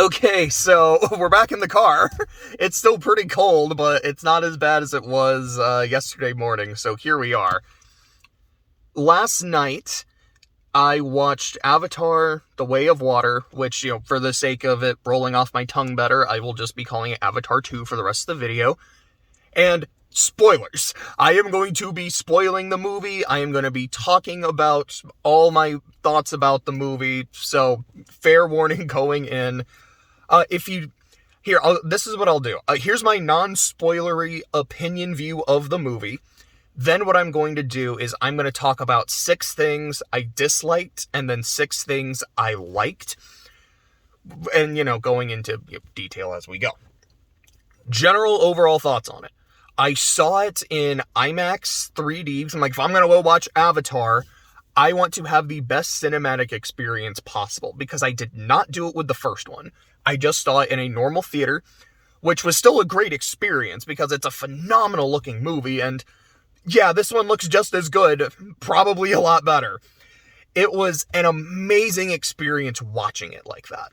Okay, so we're back in the car. It's still pretty cold, but it's not as bad as it was yesterday morning, so here we are. Last night, I watched Avatar: The Way of Water, which, for the sake of it rolling off my tongue better, I will just be calling it Avatar 2 for the rest of the video. And spoilers. I am going to be spoiling the movie. I am going to be talking about all my thoughts about the movie, so fair warning going in. This is what I'll do. Here's my non-spoilery opinion view of the movie. Then what I'm going to do is I'm going to talk about 6 things I disliked and then 6 things I liked. And, going into detail as we go. General overall thoughts on it. I saw it in IMAX 3D. I'm like, if I'm going to go watch Avatar, I want to have the best cinematic experience possible, because I did not do it with the first one. I just saw it in a normal theater, which was still a great experience because it's a phenomenal looking movie, and yeah, this one looks just as good, probably a lot better. It was an amazing experience watching it like that.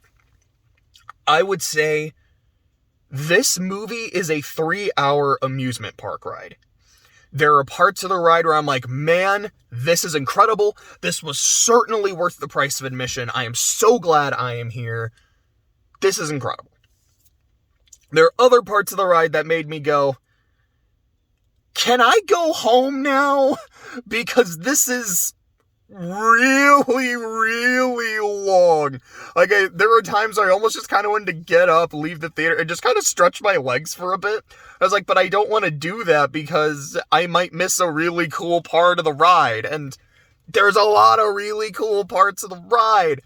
I would say this movie is a 3-hour amusement park ride. There are parts of the ride where I'm like, man, this is incredible. This was certainly worth the price of admission. I am so glad I am here. This is incredible. There are other parts of the ride that made me go, can I go home now? Because this is really, really long. There were times I almost just kind of wanted to get up, leave the theater, and just kind of stretch my legs for a bit. I was like, but I don't want to do that because I might miss a really cool part of the ride. And there's a lot of really cool parts of the ride.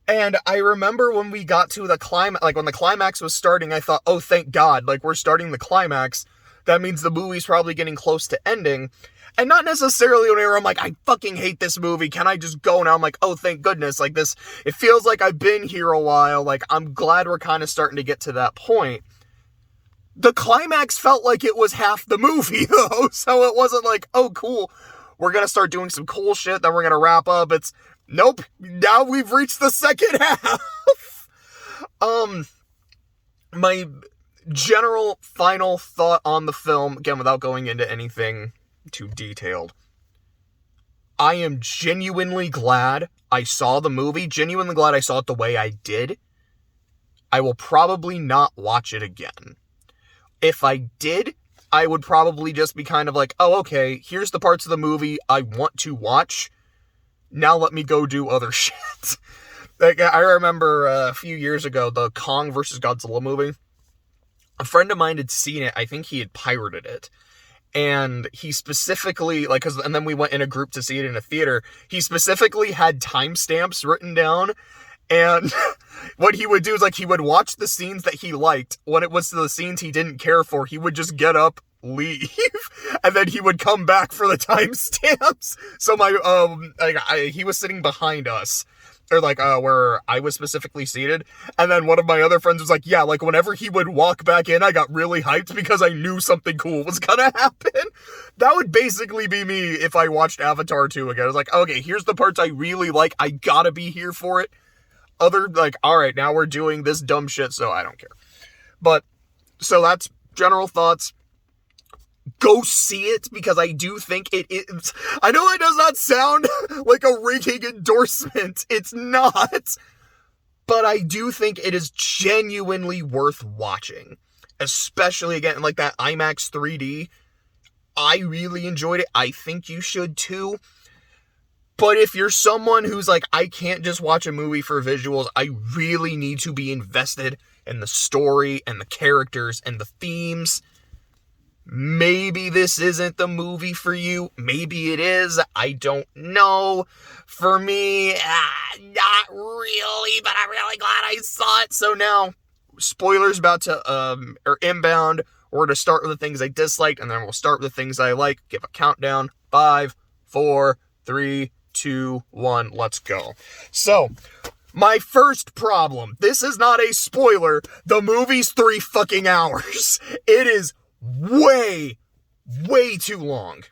And I remember when we got to the climax, when the climax was starting, I thought, oh, thank God, we're starting the climax. That means the movie's probably getting close to ending. And not necessarily whenever I'm like, I fucking hate this movie, can I just go now? I'm like, oh, thank goodness, it feels like I've been here a while, I'm glad we're kind of starting to get to that point. The climax felt like it was half the movie, though, so it wasn't like, oh, cool, we're gonna start doing some cool shit, then we're gonna wrap up. It's, nope, now we've reached the second half. My general final thought on the film, again, without going into anything too detailed, I am genuinely glad I saw the movie, genuinely glad I saw it the way I did. I will probably not watch it again. If I did, I would probably just be kind of like, oh, okay, here's the parts of the movie I want to watch. Now let me go do other shit. I remember a few years ago, the Kong vs. Godzilla movie. A friend of mine had seen it. I think he had pirated it. And he specifically, and then we went in a group to see it in a theater. He specifically had timestamps written down. And what he would do is, he would watch the scenes that he liked. When it was the scenes he didn't care for, he would just get up, leave, and then he would come back for the timestamps. So he was sitting behind us, or where I was specifically seated, and then one of my other friends was like, yeah, whenever he would walk back in, I got really hyped because I knew something cool was gonna happen. That would basically be me if I watched Avatar 2 again. I was like, okay, here's the parts I really like, I gotta be here for it. Alright, now we're doing this dumb shit, so I don't care. But, so that's general thoughts. Go see it, because I do think it is. I know it does not sound like a ringing endorsement. It's not. But I do think it is genuinely worth watching. Especially, again, that IMAX 3D. I really enjoyed it. I think you should too. But if you're someone who's like, I can't just watch a movie for visuals, I really need to be invested in the story and the characters and the themes, maybe this isn't the movie for you. Maybe it is. I don't know. For me, not really, but I'm really glad I saw it. So now, spoilers about to, or inbound. We're going to start with the things I disliked, and then we'll start with the things I like. Give a countdown. 5, 4, 3, 2, 1, let's go. So, my first problem. This is not a spoiler. The movie's 3 fucking hours. It is way too long.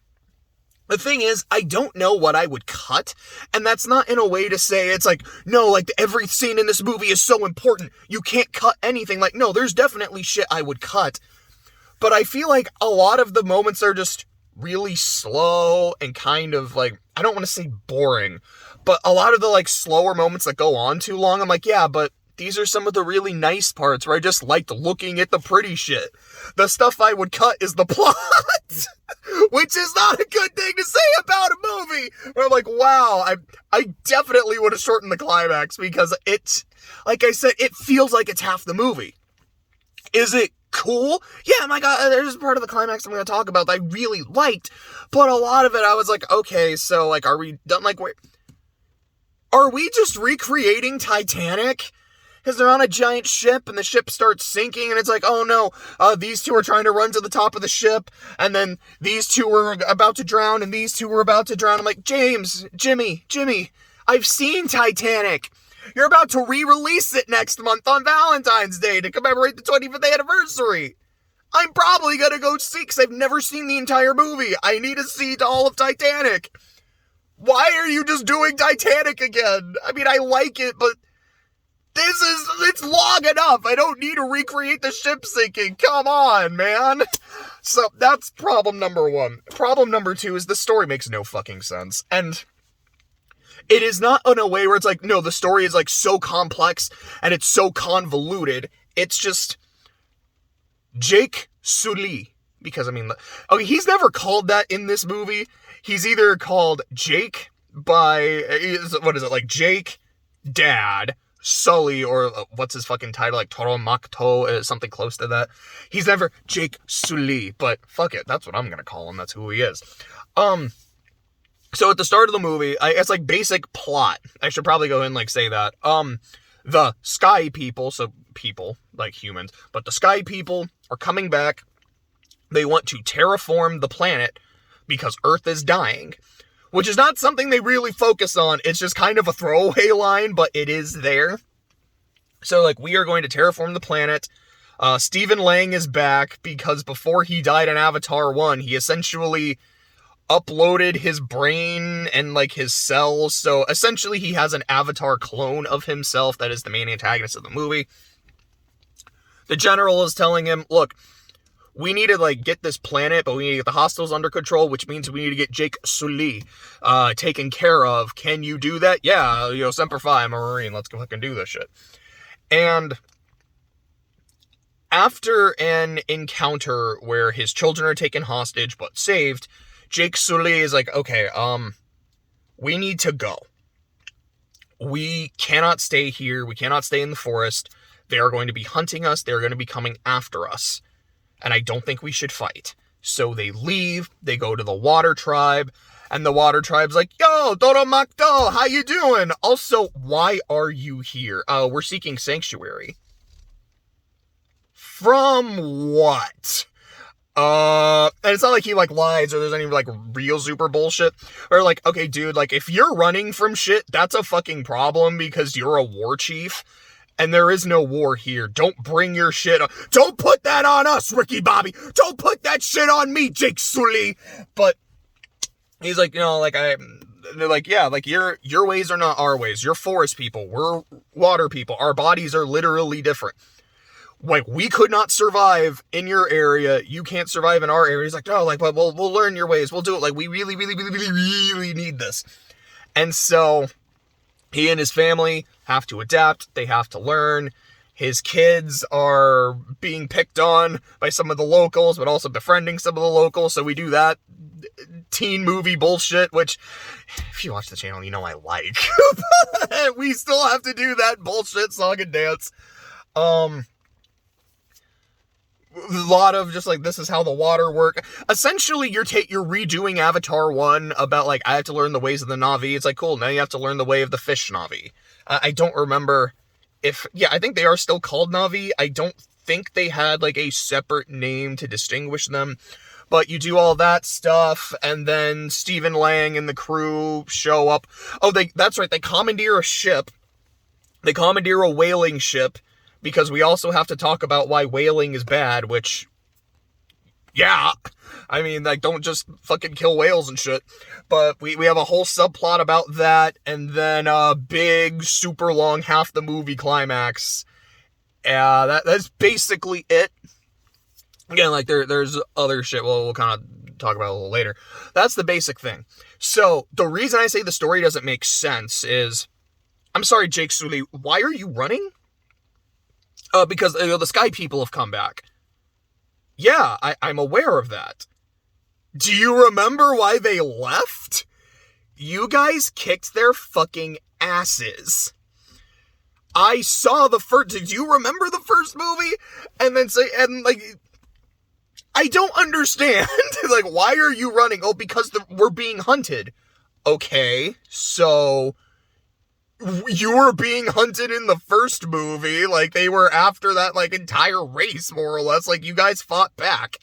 The thing is, I don't know what I would cut, and that's not in a way to say it's like, no, like, every scene in this movie is so important, you can't cut anything. Like, no, there's definitely shit I would cut, but I feel like a lot of the moments are just really slow and kind of, like, I don't want to say boring, but a lot of the, like, slower moments that go on too long, I'm like, yeah, but these are some of the really nice parts where I just liked looking at the pretty shit. The stuff I would cut is the plot, which is not a good thing to say about a movie. Where I'm like, wow, I definitely would have shortened the climax because it's, like I said, it feels like it's half the movie. Is it cool? Yeah, my God, there's part of the climax I'm going to talk about that I really liked, but a lot of it I was like, okay, so, like, are we done? Like, wait, are we just recreating Titanic? Because they're on a giant ship, and the ship starts sinking, and it's like, oh no, these two are trying to run to the top of the ship, and then these two were about to drown, and these two were about to drown. I'm like, James, Jimmy, I've seen Titanic. You're about to re-release it next month on Valentine's Day to commemorate the 25th anniversary. I'm probably gonna go see, because I've never seen the entire movie. I need to see all of Titanic. Why are you just doing Titanic again? I mean, I like it, but it's long enough. I don't need to recreate the ship sinking. Come on, man. So that's problem number one. Problem number two is the story makes no fucking sense. And it is not in a way where it's like, no, the story is like so complex and it's so convoluted. It's just Jake Sully. Because, I mean, okay, he's never called that in this movie. He's either called Jake by, what is it, like Jake, Dad, Sully, or what's his fucking title, like Toromakto, something close to that. He's never Jake Sully, but fuck it, that's what I'm gonna call him, that's who he is. So at the start of the movie, it's like basic plot, I should probably go ahead and like say that, the sky people, so people, like humans, but the sky people are coming back. They want to terraform the planet because Earth is dying. Which is not something they really focus on. It's just kind of a throwaway line, but it is there. So, like, we are going to terraform the planet. Stephen Lang is back because before he died in Avatar 1, he essentially uploaded his brain and, like, his cells. So, essentially, he has an Avatar clone of himself that is the main antagonist of the movie. The general is telling him, look, we need to, like, get this planet, but we need to get the hostiles under control, which means we need to get Jake Sully taken care of. Can you do that? Yeah, you know, Semper Fi, I'm a Marine. Let's go fucking do this shit. And after an encounter where his children are taken hostage but saved, Jake Sully is like, okay, we need to go. We cannot stay here. We cannot stay in the forest. They are going to be hunting us. They're going to be coming after us. And I don't think we should fight. So they leave, they go to the water tribe, and the water tribe's like, yo, Toromakto, how you doing? Also, why are you here? We're seeking sanctuary. From what? And it's not like he, like, lies, or there's any, like, real super bullshit. Or, like, okay, dude, like, if you're running from shit, that's a fucking problem because you're a war chief. And there is no war here. Don't bring your shit on. Don't put that on us, Ricky Bobby. Don't put that shit on me, Jake Sully. But he's like, you know, like, they're like, yeah, like, your ways are not our ways. You're forest people. We're water people. Our bodies are literally different. Like, we could not survive in your area. You can't survive in our area. He's like, no, like, but we'll learn your ways. We'll do it. Like, we really, really, really, really, really need this. And so he and his family have to adapt. They have to learn. His kids are being picked on by some of the locals, but also befriending some of the locals. So we do that teen movie bullshit, which, if you watch the channel, you know I like. We still have to do that bullshit song and dance. A lot of just like, this is how the water work. Essentially, you're redoing Avatar 1 about, like, I have to learn the ways of the Na'vi. It's like, cool, now you have to learn the way of the fish Na'vi. I don't remember if, yeah, I think they are still called Na'vi. I don't think they had, like, a separate name to distinguish them. But you do all that stuff, and then Stephen Lang and the crew show up. Oh, that's right, they commandeer a ship. They commandeer a whaling ship, because we also have to talk about why whaling is bad, which Yeah. I mean, like, don't just fucking kill whales and shit. But we have a whole subplot about that, and then a big, super long, half the movie climax. That's basically it. Again, like, there's other shit we'll kind of talk about a little later. That's the basic thing. So, the reason I say the story doesn't make sense is, I'm sorry, Jake Sully, why are you running? Because the Sky People have come back. Yeah, I'm aware of that. Do you remember why they left? You guys kicked their fucking asses. I saw the first... Did you remember the first movie? And then say... And, like... I don't understand. Like, why are you running? Oh, because we're being hunted. Okay, so... You were being hunted in the first movie. Like, they were after that, like, entire race, more or less. Like, you guys fought back.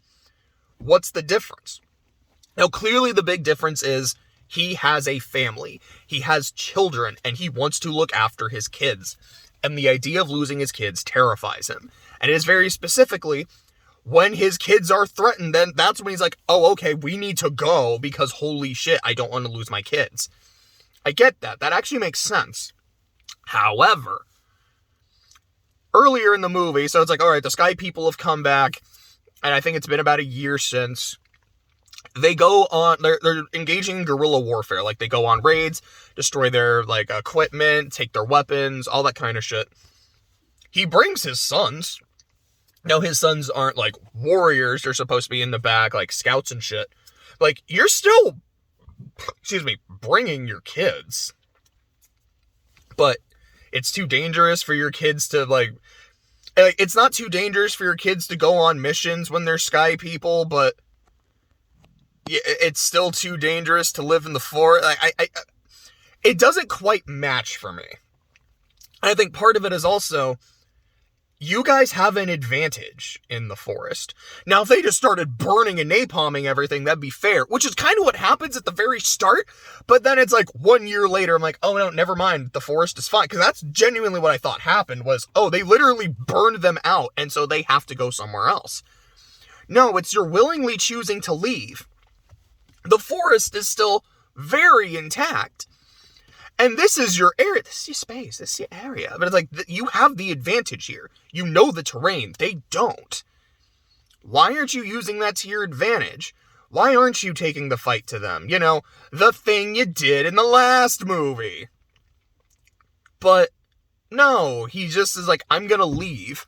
What's the difference? Now, clearly the big difference is he has a family. He has children, and he wants to look after his kids. And the idea of losing his kids terrifies him. And it is very specifically, when his kids are threatened, then that's when he's like, oh, okay, we need to go because holy shit, I don't want to lose my kids. I get that. That actually makes sense. However, earlier in the movie, so it's like, all right, the Sky People have come back, and I think it's been about a year since. They go on, they're engaging in guerrilla warfare. Like, they go on raids, destroy their, like, equipment, take their weapons, all that kind of shit. He brings his sons. Now, his sons aren't, like, warriors. They're supposed to be in the back, like, scouts and shit. Like, you're still, bringing your kids. But it's too dangerous for your kids to, like, it's not too dangerous for your kids to go on missions when they're Sky People, but it's still too dangerous to live in the forest. It doesn't quite match for me. And I think part of it is also, you guys have an advantage in the forest. Now, if they just started burning and napalming everything, that'd be fair, which is kind of what happens at the very start. But then it's like 1 year later, I'm like, oh no, never mind. The forest is fine. Because that's genuinely what I thought happened was, oh, they literally burned them out. And so they have to go somewhere else. No, it's you're willingly choosing to leave. The forest is still very intact. And this is your area. This is your space. This is your area. But it's like, you have the advantage here. You know the terrain. They don't. Why aren't you using that to your advantage? Why aren't you taking the fight to them? You know, the thing you did in the last movie. But no, he just is like, I'm gonna leave.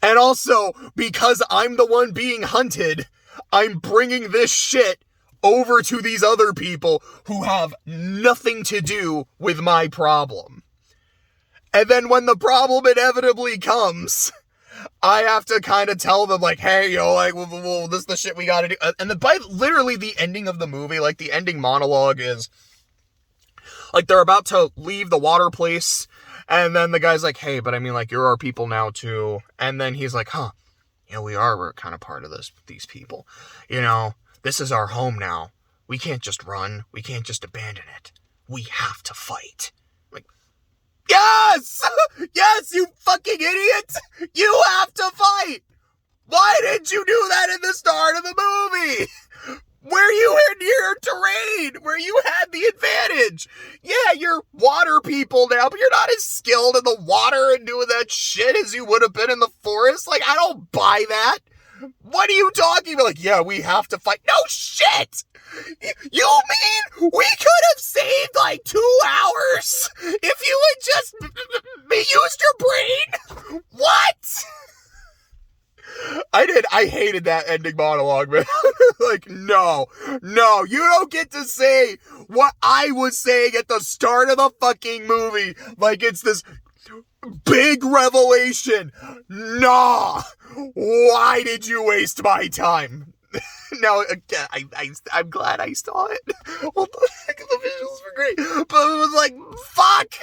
And also, because I'm the one being hunted, I'm bringing this shit over to these other people who have nothing to do with my problem. And then when the problem inevitably comes, I have to kind of tell them, like, hey, yo, like, well, this is the shit we gotta do. And by literally the ending of the movie, like, the ending monologue is, like, they're about to leave the water place, and then the guy's like, hey, but I mean, like, you're our people now, too. And then he's like, huh, you know, we're kind of part of these people, you know. This is our home now. We can't just run. We can't just abandon it. We have to fight. Like, yes! Yes, you fucking idiot! You have to fight! Why didn't you do that in the start of the movie? Where you were near terrain, where you had the advantage. Yeah, you're water people now, but you're not as skilled in the water and doing that shit as you would have been in the forest. Like, I don't buy that. What are you talking about? Like, yeah, we have to fight. No shit! You mean we could have saved like 2 hours if you had just used your brain? What? I hated that ending monologue, man. Like, no, you don't get to say what I was saying at the start of the fucking movie. Like, it's this big revelation. Nah. Why did you waste my time? Now, again, I'm glad I saw it. Well, the visuals were great. But it was like, fuck!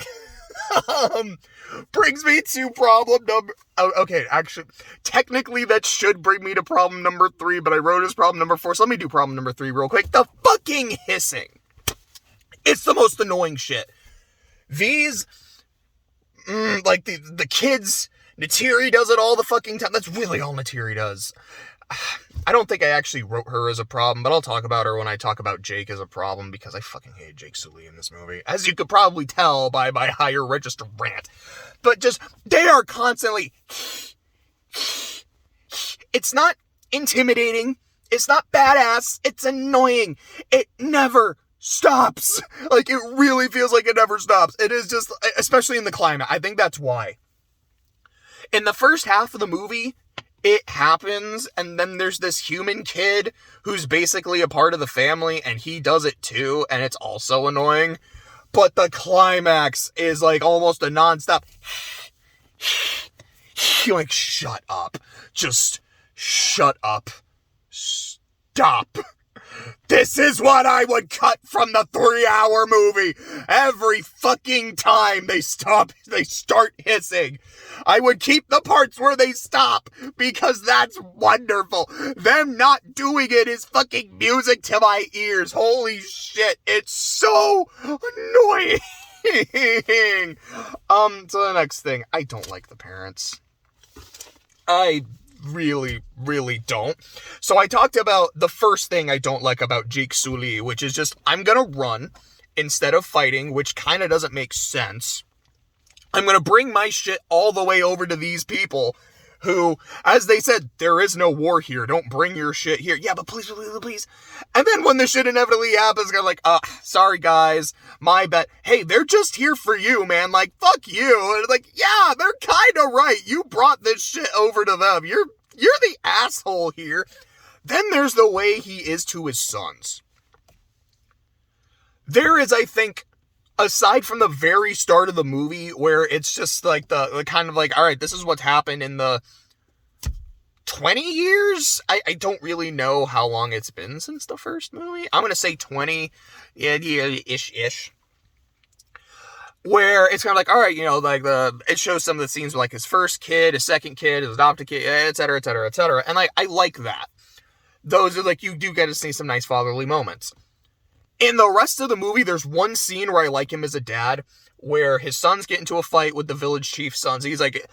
Brings me to problem number... Okay, actually, technically that should bring me to problem number 3, but I wrote it as problem number 4, so let me do problem number 3 real quick. The fucking hissing. It's the most annoying shit. These... like, the kids... Neytiri does it all the fucking time. That's really all Neytiri does. I don't think I actually wrote her as a problem, but I'll talk about her when I talk about Jake as a problem, because I fucking hate Jake Sully in this movie, as you could probably tell by my higher register rant. But just, they are constantly... It's not intimidating. It's not badass. It's annoying. It never stops. Like, it really feels like it never stops. It is just, especially in the climate. I think that's why. In the first half of the movie, it happens, and then there's this human kid who's basically a part of the family, and he does it too, and it's also annoying. But the climax is like almost a nonstop. You're like, shut up. Just shut up. Stop. This is what I would cut from the 3-hour movie. Every fucking time they start hissing. I would keep the parts where they stop, because that's wonderful. Them not doing it is fucking music to my ears. Holy shit, it's so annoying. So the next thing, I don't like the parents. I really, really don't. So I talked about the first thing I don't like about Jake Sully, which is just, I'm gonna run instead of fighting, which kind of doesn't make sense. I'm gonna bring my shit all the way over to these people who, as they said, there is no war here. Don't bring your shit here. Yeah, but please, please, please. And then when the shit inevitably happens, they're like, sorry guys, my bad. Hey, they're just here for you, man. Like, fuck you. And like, yeah, they're kind of right. You brought this shit over to them. You're the asshole here. Then there's the way he is to his sons. There is, I think, aside from the very start of the movie, where it's just like the kind of like, all right, this is what's happened in the 20 years? I don't really know how long it's been since the first movie. I'm going to say 20, ish. Where it's kind of like, all right, you know, like it shows some of the scenes with like his first kid, his second kid, his adopted kid, etc., etc., etc. And I like that. Those are like, you do get to see some nice fatherly moments. In the rest of the movie, there's one scene where I like him as a dad, where his sons get into a fight with the village chief's sons. He's like,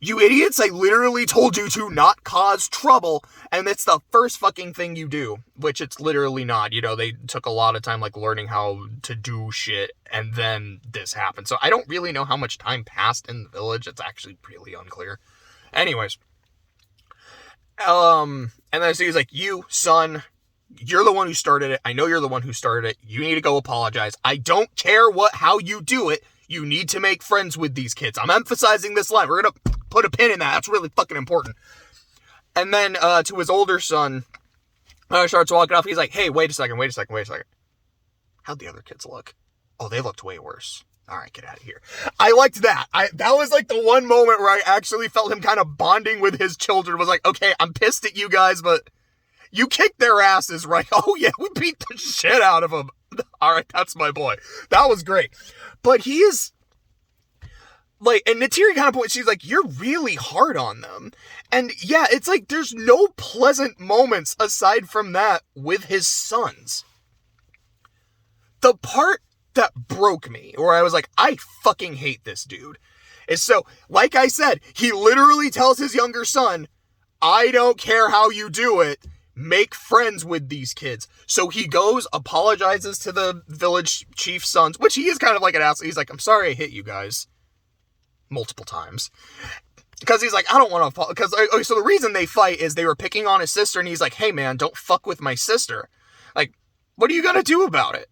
you idiots, I literally told you to not cause trouble, and it's the first fucking thing you do, which it's literally not. You know, they took a lot of time, like, learning how to do shit, and then this happened. So I don't really know how much time passed in the village. It's actually really unclear. Anyways. And then so he's like, you, son, you're the one who started it. I know you're the one who started it. You need to go apologize. I don't care how you do it. You need to make friends with these kids. I'm emphasizing this line. We're going to put a pin in that. That's really fucking important. And then to his older son, starts walking off. He's like, hey, wait a second. How'd the other kids look? Oh, they looked way worse. All right, get out of here. I liked that. That was like the one moment where I actually felt him kind of bonding with his children. Was like, okay, I'm pissed at you guys, but you kicked their asses, right? Oh yeah, we beat the shit out of them. All right, that's my boy. That was great. But he is like, and Natiri kind of points, she's like, you're really hard on them. And yeah, it's like, there's no pleasant moments aside from that with his sons. The part that broke me, where I was like, I fucking hate this dude, is so, like I said, he literally tells his younger son, I don't care how you do it, make friends with these kids. So he goes, apologizes to the village chief's sons, which he is kind of like an asshole. He's like, I'm sorry I hit you guys multiple times. Because he's like, I don't want to, because so the reason they fight is they were picking on his sister, and he's like, hey man, don't fuck with my sister. Like, what are you gonna do about it?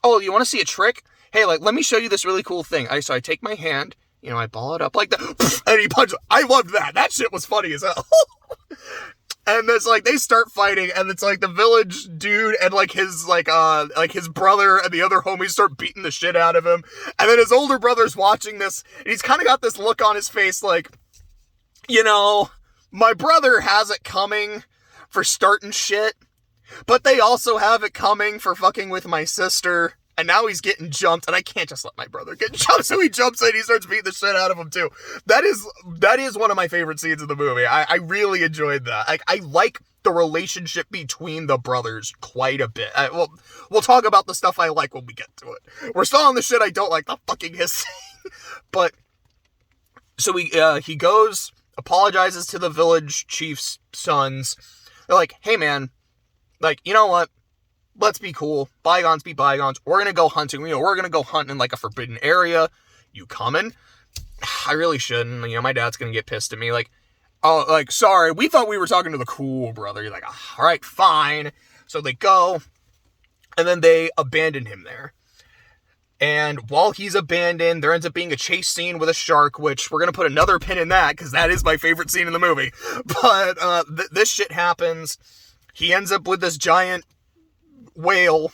Oh, you want to see a trick? Hey, like, let me show you this really cool thing. So I take my hand, you know, I ball it up like that, and he punches. I loved that. That shit was funny as hell. And it's like, they start fighting, and it's like the village dude and like his his brother and the other homies start beating the shit out of him. And then his older brother's watching this, and he's kind of got this look on his face like, you know, my brother has it coming for starting shit, but they also have it coming for fucking with my sister. And now he's getting jumped, and I can't just let my brother get jumped, so he jumps in, he starts beating the shit out of him, too. That is one of my favorite scenes of the movie. I really enjoyed that. I like the relationship between the brothers quite a bit. We'll talk about the stuff I like when we get to it. We're still on the shit I don't like, the fucking hissing. But, so he goes, apologizes to the village chief's sons, They're like, hey man, like, you know what? Let's be cool. Bygones be bygones. We're gonna go hunting. We're gonna go hunt in like a forbidden area. You coming? I really shouldn't. My dad's gonna get pissed at me. Like, oh, like, sorry, we thought we were talking to the cool brother. You're like, all right, fine. So they go, and then they abandon him there. And while he's abandoned, there ends up being a chase scene with a shark, which we're going to put another pin in that, because that is my favorite scene in the movie. But this shit happens. He ends up with this giant whale.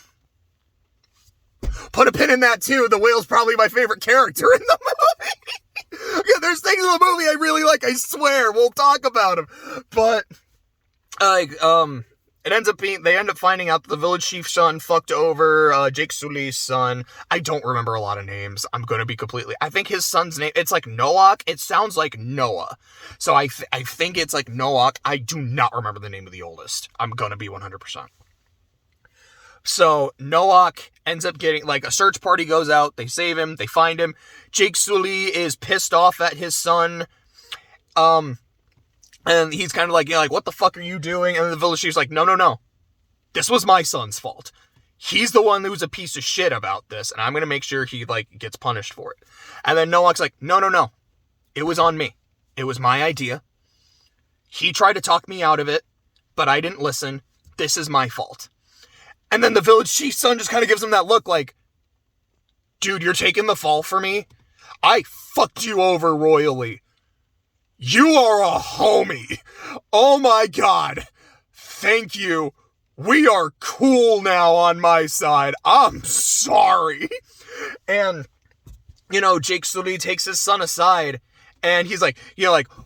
Put a pin in that, too. The whale's probably my favorite character in the movie. Yeah, there's things in the movie I really like, I swear. We'll talk about them. But, it ends up being, they end up finding out that the village chief's son fucked over Jake Sully's son. I don't remember a lot of names. I'm going to be completely, I think his son's name, it's like Noach. It sounds like Noah. So I think it's like Noach. I do not remember the name of the oldest. I'm going to be 100%. So Noach ends up getting, like, a search party goes out. They save him. They find him. Jake Sully is pissed off at his son. And he's kind of like, what the fuck are you doing? And the village chief's like, no. This was my son's fault. He's the one who's a piece of shit about this, and I'm going to make sure he, gets punished for it. And then Noach's like, no. It was on me. It was my idea. He tried to talk me out of it, but I didn't listen. This is my fault. And then the village chief's son just kind of gives him that look like, dude, you're taking the fall for me? I fucked you over royally. You are a homie. Oh my God. Thank you. We are cool now on my side. I'm sorry. And, Jake Sully takes his son aside and he's like,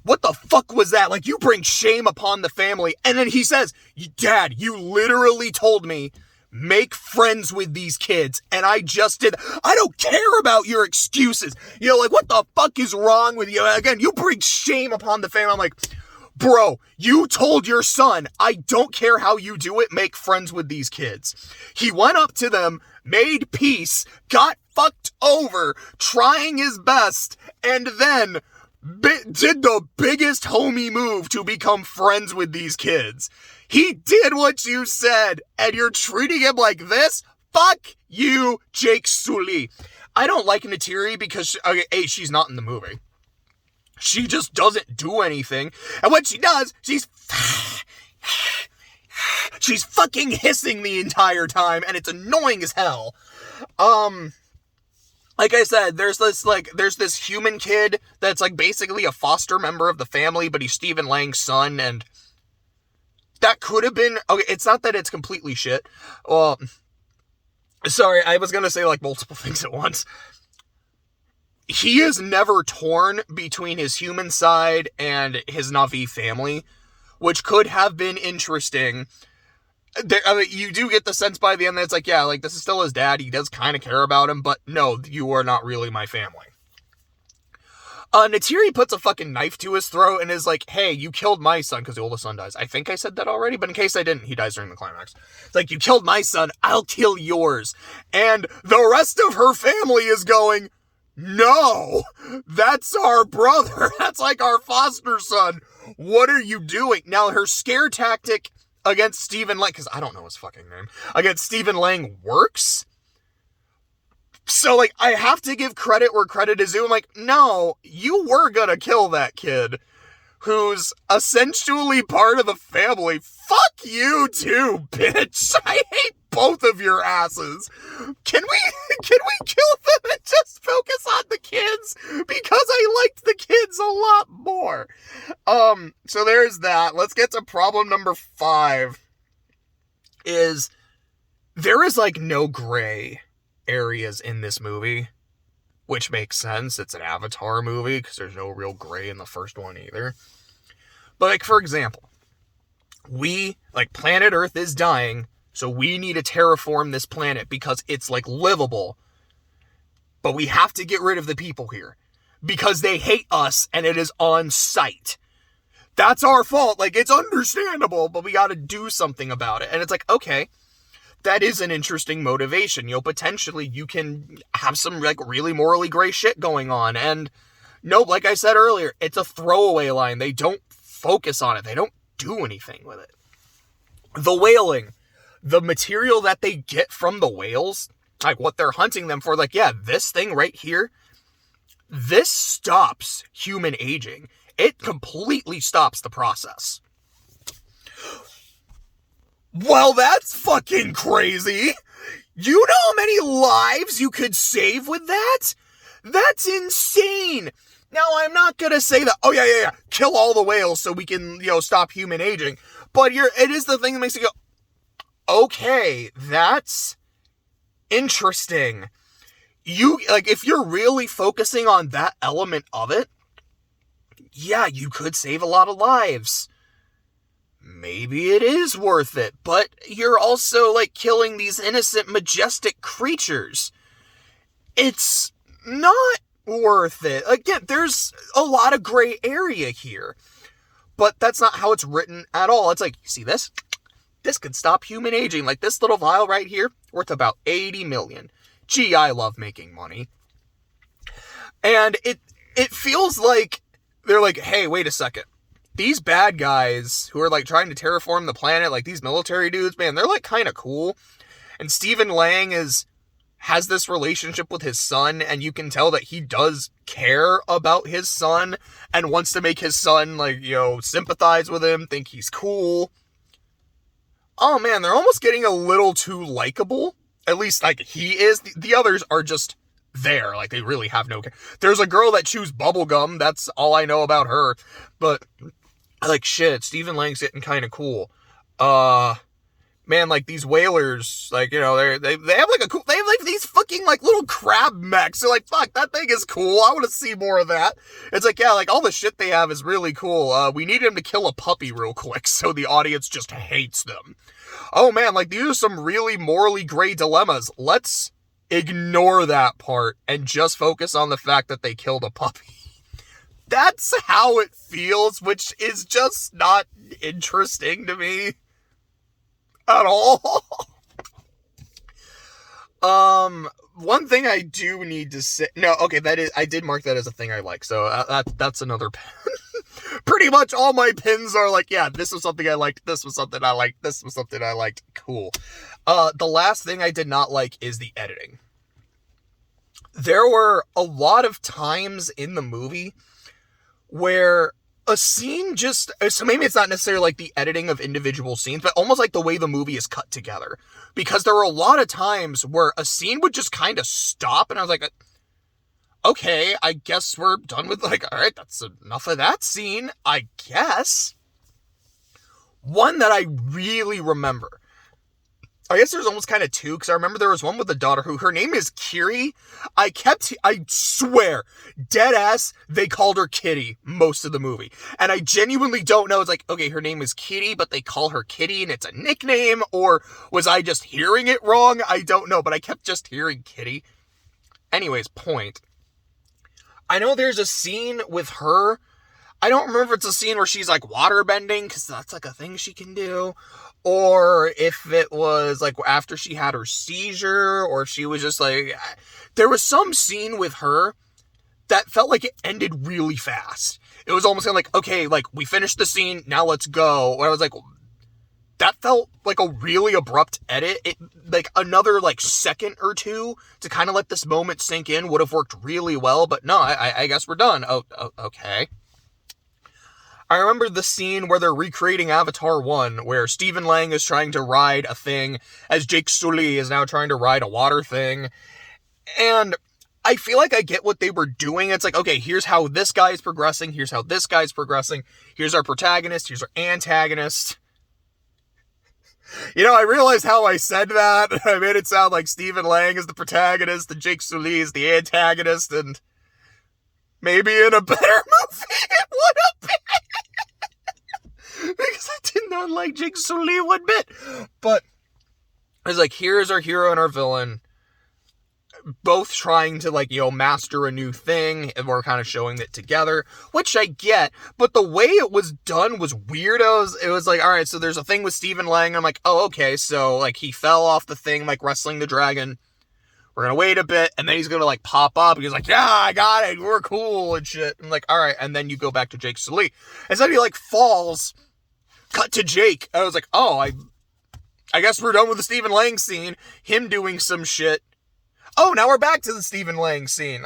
what the fuck was that? Like, you bring shame upon the family. And then he says, Dad, you literally told me, make friends with these kids, and I just did. I don't care about your excuses. What the fuck is wrong with you? Again, you bring shame upon the family. I'm like, bro, you told your son, I don't care how you do it, make friends with these kids. He went up to them, made peace, got fucked over, trying his best, and then did the biggest homie move to become friends with these kids. He did what you said, and you're treating him like this? Fuck you, Jake Sully. I don't like Neytiri because, she's not in the movie. She just doesn't do anything. And when she does, she's fucking hissing the entire time, and it's annoying as hell. Like I said, there's this human kid that's, basically a foster member of the family, but he's Stephen Lang's son, and that could have been, okay, it's not that it's completely shit. Well, sorry, I was gonna say, multiple things at once. He is never torn between his human side and his Na'vi family, which could have been interesting. You do get the sense by the end that it's this is still his dad. He does kind of care about him, but no, you are not really my family. Neytiri puts a fucking knife to his throat and is like, hey, you killed my son, because the oldest son dies. I think I said that already, but in case I didn't, he dies during the climax. It's like, you killed my son, I'll kill yours. And the rest of her family is going, no, that's our brother. That's our foster son. What are you doing? Now, her scare tactic against Stephen Lang, because I don't know his fucking name, against Stephen Lang works. So, I have to give credit where credit is due. I'm like, no, you were gonna kill that kid who's essentially part of the family. Fuck you too, bitch. I hate both of your asses. Can we kill them and just focus on the kids? Because I liked the kids a lot more. So there's that. Let's get to problem number 5. There is no gray areas in this movie, which makes sense. It's an Avatar movie because there's no real gray in the first one either. But for example, planet Earth is dying, so we need to terraform this planet because it's livable. But we have to get rid of the people here because they hate us and it is on sight. That's our fault. It's understandable, but we got to do something about it. And it's okay, that is an interesting motivation. Potentially you can have some really morally gray shit going on. And no, like I said earlier, it's a throwaway line. They don't focus on it. They don't do anything with it. The whaling, the material that they get from the whales, like what they're hunting them for, like, yeah, this thing right here, this stops human aging. It completely stops the process. Well, that's fucking crazy. You know how many lives you could save with that? That's insane. Now, I'm not gonna say that, oh yeah, kill all the whales so we can, stop human aging. But it is the thing that makes you go, okay, that's interesting. If you're really focusing on that element of it, yeah, you could save a lot of lives. Maybe it is worth it, but you're also, killing these innocent, majestic creatures. It's not worth it. Again, there's a lot of gray area here, but that's not how it's written at all. It's like, you see this? This could stop human aging. Like, this little vial right here, worth about 80 million. Gee, I love making money. And it feels like they're like, hey, wait a second. These bad guys who are, trying to terraform the planet, these military dudes, man, they're, kind of cool. And Stephen Lang has this relationship with his son, and you can tell that he does care about his son and wants to make his son, sympathize with him, think he's cool. Oh, man, they're almost getting a little too likable. At least, he is. The others are just there. They really have no care. There's a girl that chews bubblegum. That's all I know about her. But shit, Stephen Lang's getting kind of cool. Man, these whalers, they have they have these fucking little crab mechs. They're fuck, that thing is cool. I want to see more of that. It's all the shit they have is really cool. We need him to kill a puppy real quick so the audience just hates them. Oh man, these are some really morally gray dilemmas. Let's ignore that part and just focus on the fact that they killed a puppy. That's how it feels, which is just not interesting to me at all. One thing I do need to say, I did mark that as a thing I like, so that's another pin. Pretty much all my pins are yeah, this was something I liked, this was something I liked, this was something I liked, cool. The last thing I did not like is the editing. There were a lot of times in the movie where a scene so maybe it's not necessarily the editing of individual scenes, but almost the way the movie is cut together. Because there were a lot of times where a scene would just kind of stop, and I was like, okay, I guess we're done with, alright, that's enough of that scene, I guess. One that I really remember, I guess there's almost kind of two, because I remember there was one with the daughter who, her name is Kiri. I swear, dead ass, they called her Kitty most of the movie. And I genuinely don't know, it's okay, her name is Kitty, but they call her Kitty and it's a nickname, or was I just hearing it wrong? I don't know, but I kept just hearing Kitty. Anyways, point. I know there's a scene with her. I don't remember if it's a scene where she's water bending, because that's a thing she can do. Or if it was after she had her seizure, or if she was just there was some scene with her that felt like it ended really fast. It was almost okay, we finished the scene, now let's go. And I was that felt like a really abrupt edit. It, another second or two to kind of let this moment sink in would have worked really well, but no, I guess we're done. Oh, okay. I remember the scene where they're recreating Avatar 1, where Stephen Lang is trying to ride a thing, as Jake Sully is now trying to ride a water thing. And I feel like I get what they were doing. It's okay, here's how this guy is progressing, here's how this guy's progressing, here's our protagonist, here's our antagonist. I realized how I said that. I made it sound like Stephen Lang is the protagonist and Jake Sully is the antagonist, and maybe in a better movie it would have been. Because I did not like Jake Sully one bit. But it's here's our hero and our villain, both trying to master a new thing, and we're kind of showing it together, which I get, but the way it was done was weird. It was alright, so there's a thing with Stephen Lang, and I'm oh, okay, so he fell off the thing, wrestling the dragon. We're gonna wait a bit, and then he's gonna pop up, and he's yeah, I got it, we're cool, and shit. I'm alright, and then you go back to Jake Sully. Instead he falls, cut to Jake, and I was oh, I guess we're done with the Stephen Lang scene. Him doing some shit. Oh, now we're back to the Stephen Lang scene.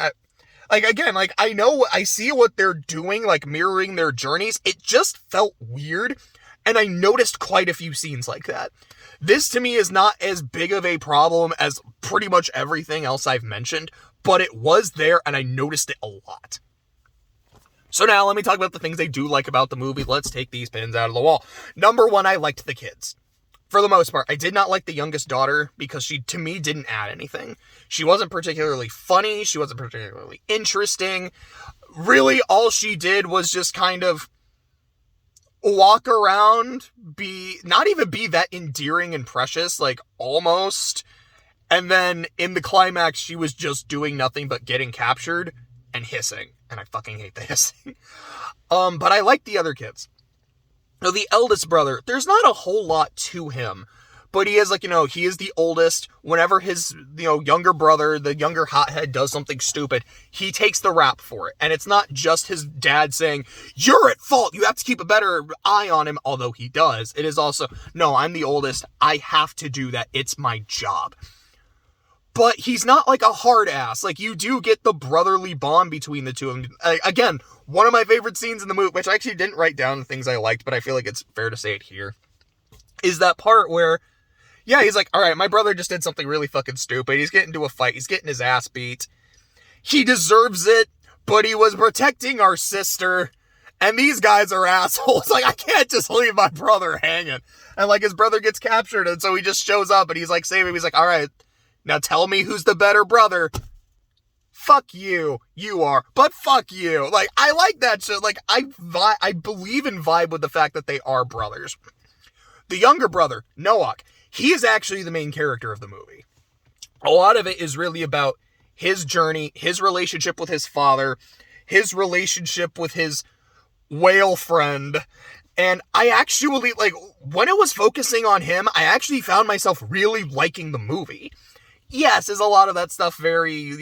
I know, I see what they're doing, like mirroring their journeys. It just felt weird, and I noticed quite a few scenes like that. This, to me, is not as big of a problem as pretty much everything else I've mentioned, but it was there, and I noticed it a lot. So now, let me talk about the things I do like about the movie. Let's take these pins out of the wall. Number one, I liked the kids. For the most part, I did not like the youngest daughter because she, to me, didn't add anything. She wasn't particularly funny. She wasn't particularly interesting. Really, all she did was just kind of walk around, not even be that endearing and precious, like, almost. And then, in the climax, she was just doing nothing but getting captured and hissing. And I fucking hate the hissing. But I like the other kids. Now, the eldest brother, there's not a whole lot to him. But he is, he is the oldest. Whenever his, younger brother, the younger hothead, does something stupid, he takes the rap for it. And it's not just his dad saying, you're at fault, you have to keep a better eye on him, although he does. It is also, no, I'm the oldest, I have to do that, it's my job. But he's not like a hard ass. Like, you do get the brotherly bond between the two of them. Again, one of my favorite scenes in the movie, which I actually didn't write down the things I liked, but I feel like it's fair to say it here, is that part where, yeah, he's like, all right, my brother just did something really fucking stupid. He's getting into a fight. He's getting his ass beat. He deserves it, but he was protecting our sister, and these guys are assholes. Like, I can't just leave my brother hanging. And, like, his brother gets captured, and so he just shows up, and he's like, saving him. He's like, all right, now tell me who's the better brother. Fuck you. You are. But fuck you. Like, I like that shit. Like, I believe and vibe with the fact that they are brothers. The younger brother, Noach, he is actually the main character of the movie. A lot of it is really about his journey, his relationship with his father, his relationship with his whale friend. And I actually, when it was focusing on him, I actually found myself really liking the movie. Yes, is a lot of that stuff very,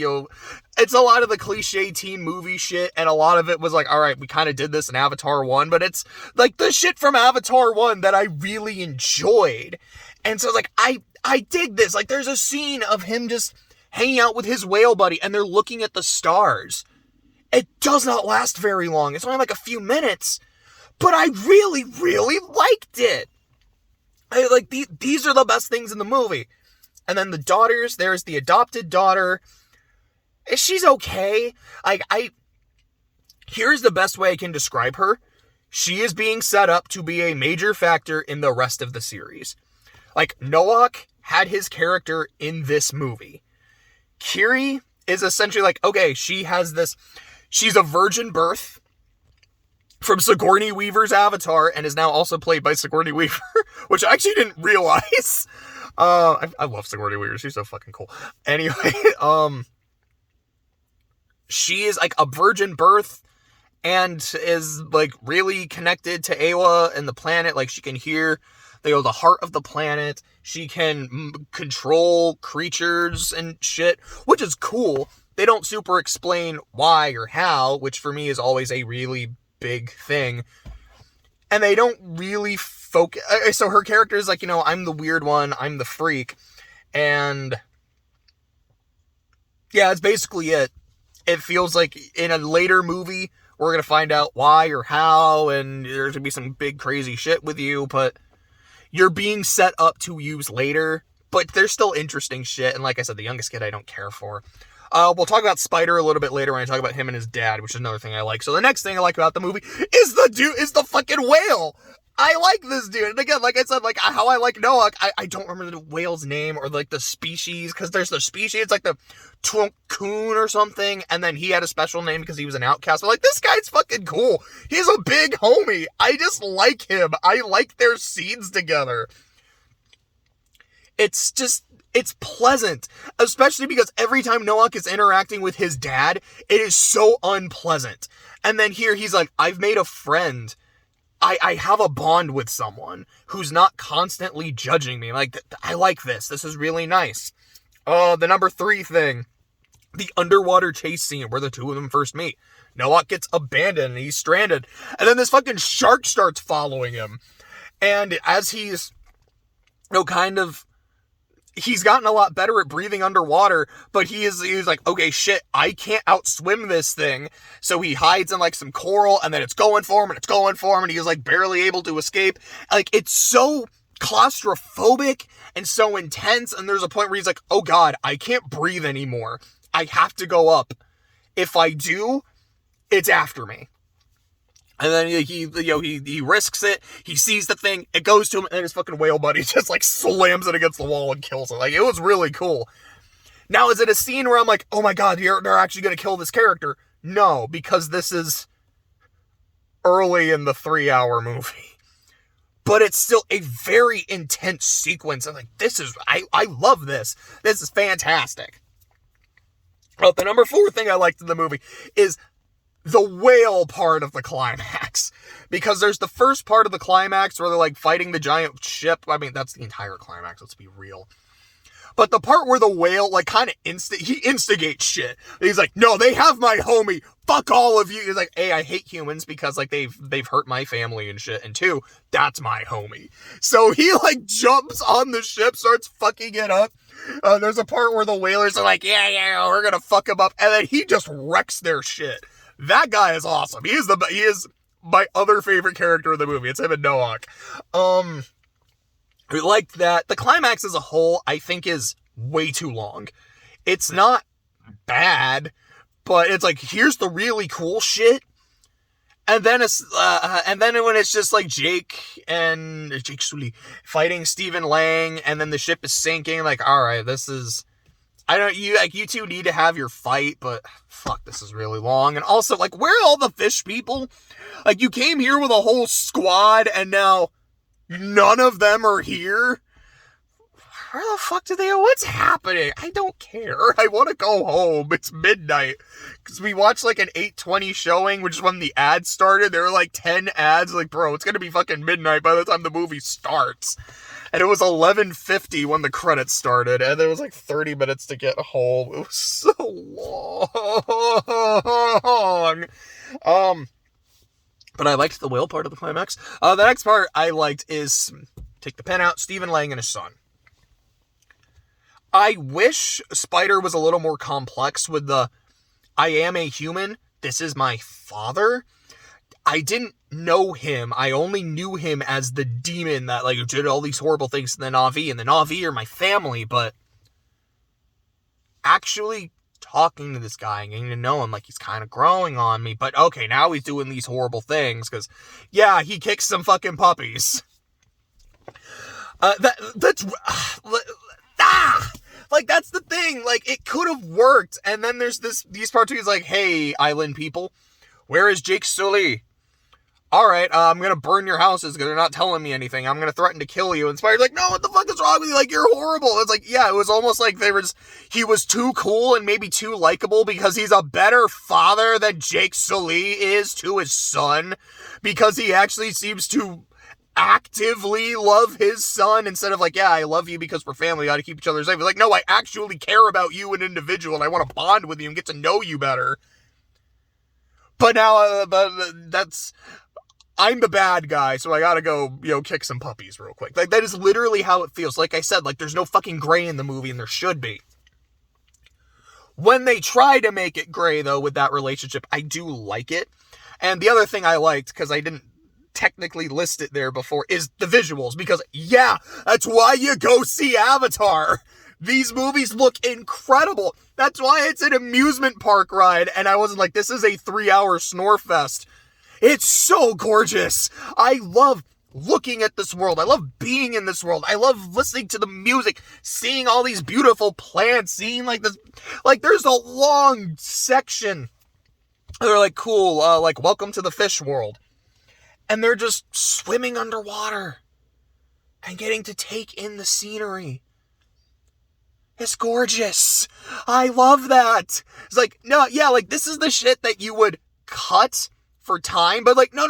it's a lot of the cliche teen movie shit, and a lot of it was like, all right, we kind of did this in Avatar 1, but it's like the shit from Avatar 1 that I really enjoyed. And so, I dig this. Like, there's a scene of him just hanging out with his whale buddy, and they're looking at the stars. It does not last very long. It's only like a few minutes, but I really, really liked it. These are the best things in the movie. And then the daughters, there's the adopted daughter. She's okay. Here's the best way I can describe her. She is being set up to be a major factor in the rest of the series. Like, Noach had his character in this movie. Kiri is essentially like, okay, she's a virgin birth from Sigourney Weaver's Avatar, and is now also played by Sigourney Weaver, which I actually didn't realize. I love Sigourney Weaver. She's so fucking cool. Anyway, she is like a virgin birth and is like really connected to Awa and the planet. Like, she can hear the heart of the planet. She can control creatures and shit, which is cool. They don't super explain why or how, which for me is always a really big thing. And they don't really focus. So her character is like, I'm the weird one, I'm the freak. And yeah, that's basically it. It feels like in a later movie, we're going to find out why or how, and there's going to be some big crazy shit with you, but you're being set up to use later. But there's still interesting shit, and like I said, the youngest kid I don't care for. We'll talk about Spider a little bit later when I talk about him and his dad, which is another thing I like. So the next thing I like about the movie is the fucking whale. I like this dude. And again, like I said, like how I like Noach, I don't remember the whale's name or like the species, because there's the species, it's like the Twonkoon or something, and then he had a special name because he was an outcast. But like, this guy's fucking cool. He's a big homie. I just like him. I like their scenes together. It's pleasant, especially because every time Noach is interacting with his dad, it is so unpleasant. And then here he's like, I've made a friend. I have a bond with someone who's not constantly judging me. Like, I like this. This is really nice. The number 3 thing, the underwater chase scene where the two of them first meet. Noach gets abandoned and he's stranded. And then this fucking shark starts following him. And as he's kind of, he's gotten a lot better at breathing underwater, but he's like, okay, shit, I can't outswim this thing. So he hides in like some coral, and then it's going for him, and he's like barely able to escape. Like, it's so claustrophobic and so intense, and there's a point where he's like, oh god, I can't breathe anymore. I have to go up. If I do, it's after me. And then he risks it. He sees the thing. It goes to him, and then his fucking whale buddy just like slams it against the wall and kills it. Like, it was really cool. Now, is it a scene where I'm like, oh my god, they're actually going to kill this character? No, because this is early in the 3-hour movie. But it's still a very intense sequence. I'm like, I love this. This is fantastic. Well, the number 4 thing I liked in the movie is the whale part of the climax. Because there's the first part of the climax where they're like fighting the giant ship. I mean, that's the entire climax, let's be real. But the part where the whale, like, kind of he instigates shit. He's like, no, they have my homie. Fuck all of you. He's like, A, I hate humans because, like, they've hurt my family and shit. And 2, that's my homie. So he, like, jumps on the ship, starts fucking it up. There's a part where the whalers are like, yeah, we're gonna fuck him up. And then he just wrecks their shit. That guy is awesome. He is my other favorite character in the movie. It's him and Noak. Like that. The climax as a whole, I think, is way too long. It's not bad, but it's like, here's the really cool shit. And then when it's just like Jake Sully fighting Stephen Lang, and then the ship is sinking, like, all right, you two need to have your fight, but fuck, this is really long. And also, like, where are all the fish people? Like, you came here with a whole squad, and now none of them are here? Where the fuck do they go? What's happening? I don't care. I want to go home. It's midnight. Because we watched like an 8:20 showing, which is when the ads started. There were like 10 ads. Like, bro, it's going to be fucking midnight by the time the movie starts. And it was 11:50 when the credits started. And there was like 30 minutes to get home. It was so long. But I liked the whale part of the climax. The next part I liked is, take the pen out, Stephen Lang and his son. I wish Spider was a little more complex with the, I am a human, this is my father. I didn't know him. I only knew him as the demon that, like, did all these horrible things to the Na'vi, and the Na'vi are my family, but actually talking to this guy and getting to know him, like, he's kind of growing on me. But okay, now he's doing these horrible things, because, yeah, he kicks some fucking puppies. Like, that's the thing. Like, it could have worked. And then there's these parts where he's like, hey, island people, where is Jake Sully? All right, I'm going to burn your houses because they're not telling me anything. I'm going to threaten to kill you. And Spider's like, no, what the fuck is wrong with you? Like, you're horrible. It's like, yeah, it was almost like he was too cool and maybe too likable because he's a better father than Jake Sully is to his son, because he actually seems to actively love his son instead of like, yeah, I love you because we're family, we gotta keep each other safe. He's like, no, I actually care about you, an individual, and I want to bond with you and get to know you better. But now, I'm the bad guy, so I gotta go, kick some puppies real quick. Like, that is literally how it feels. Like I said, like, there's no fucking gray in the movie, and there should be. When they try to make it gray, though, with that relationship, I do like it. And the other thing I liked, because I didn't technically list it there before, is the visuals, because yeah, that's why you go see Avatar. These movies look incredible. That's why it's an amusement park ride, and I wasn't like, this is a 3-hour snore fest. It's so gorgeous. I love looking at this world. I love being in this world. I love listening to the music, seeing all these beautiful plants, seeing like this, like there's a long section. They're like, cool, like, welcome to the fish world. And they're just swimming underwater and getting to take in the scenery. It's gorgeous. I love that. It's like, no, yeah, like, this is the shit that you would cut for time, but like, no.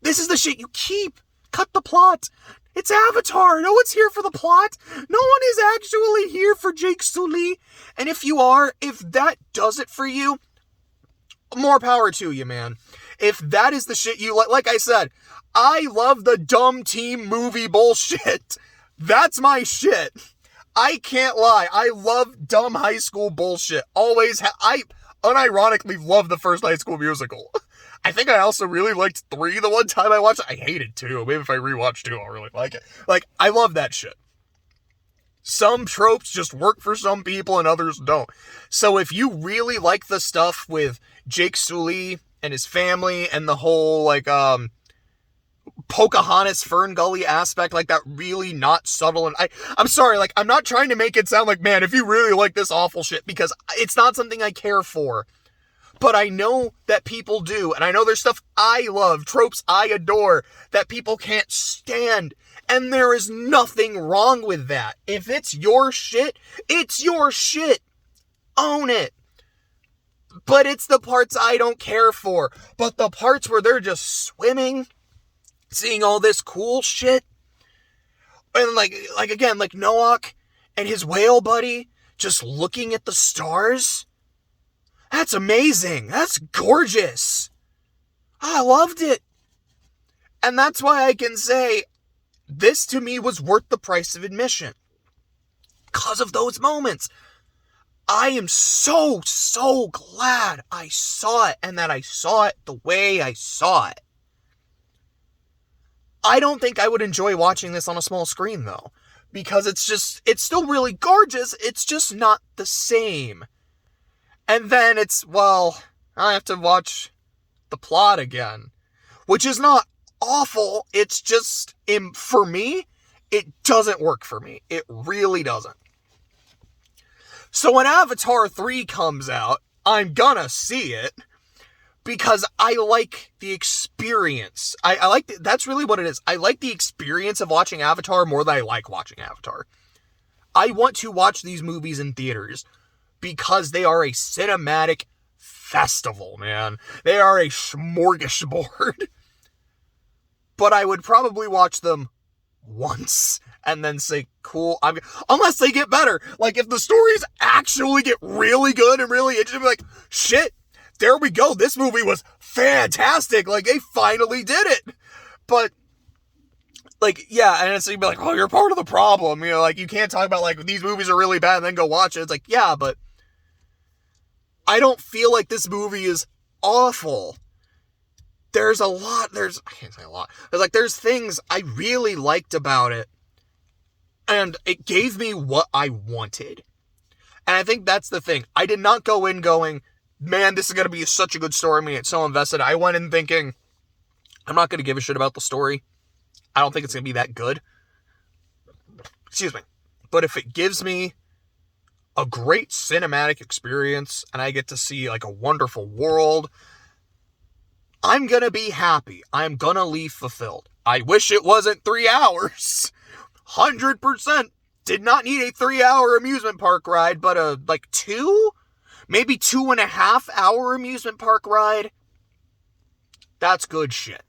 This is the shit you keep. Cut the plot. It's Avatar. No one's here for the plot. No one is actually here for Jake Sully. And if you are, if that does it for you, more power to you, man. If that is the shit you like I said, I love the dumb team movie bullshit. That's my shit. I can't lie. I love dumb high school bullshit. I unironically love the first High School Musical. I think I also really liked 3 the one time I watched it. I hated 2. Maybe if I rewatch 2, I'll really like it. Like, I love that shit. Some tropes just work for some people and others don't. So if you really like the stuff with Jake Sully and his family and the whole, like, Pocahontas Fern Gully aspect, like that really not subtle, and I'm sorry, like, I'm not trying to make it sound like, man, if you really like this awful shit, because it's not something I care for. But I know that people do, and I know there's stuff I love, tropes I adore, that people can't stand. And there is nothing wrong with that. If it's your shit, it's your shit. Own it. But it's the parts I don't care for. But the parts where they're just swimming, seeing all this cool shit, and like again, like Noak and his whale buddy just looking at the stars. That's amazing. That's gorgeous. I loved it. And that's why I can say this to me was worth the price of admission. Because of those moments. I am so glad I saw it, and that I saw it the way I saw it. I don't think I would enjoy watching this on a small screen, though. Because it's still really gorgeous, it's just not the same. And then I have to watch the plot again. Which is not awful, it's just, for me, it doesn't work for me. It really doesn't. So when Avatar 3 comes out, I'm gonna see it, because I like the experience. I like, that's really what it is. I like the experience of watching Avatar more than I like watching Avatar. I want to watch these movies in theaters, because they are a cinematic festival, man. They are a smorgasbord. But I would probably watch them once and then say, cool, unless they get better. Like, if the stories actually get really good and really interesting, be like, shit, there we go, this movie was fantastic, like, they finally did it. But, like, yeah, and it's, you'd be like, oh, you're part of the problem, you know, like, you can't talk about, like, these movies are really bad and then go watch it. It's like, yeah, but I don't feel like this movie is awful. I can't say a lot. There's things I really liked about it, and it gave me what I wanted. And I think that's the thing. I did not go in going, man, this is going to be such a good story. I'm going to get so invested. I went in thinking, I'm not going to give a shit about the story. I don't think it's going to be that good. Excuse me. But if it gives me a great cinematic experience, and I get to see, like, a wonderful world, I'm gonna be happy. I'm gonna leave fulfilled. I wish it wasn't 3 hours. 100%. Did not need a 3-hour amusement park ride, but a, 2? Maybe 2.5 hour amusement park ride? That's good shit.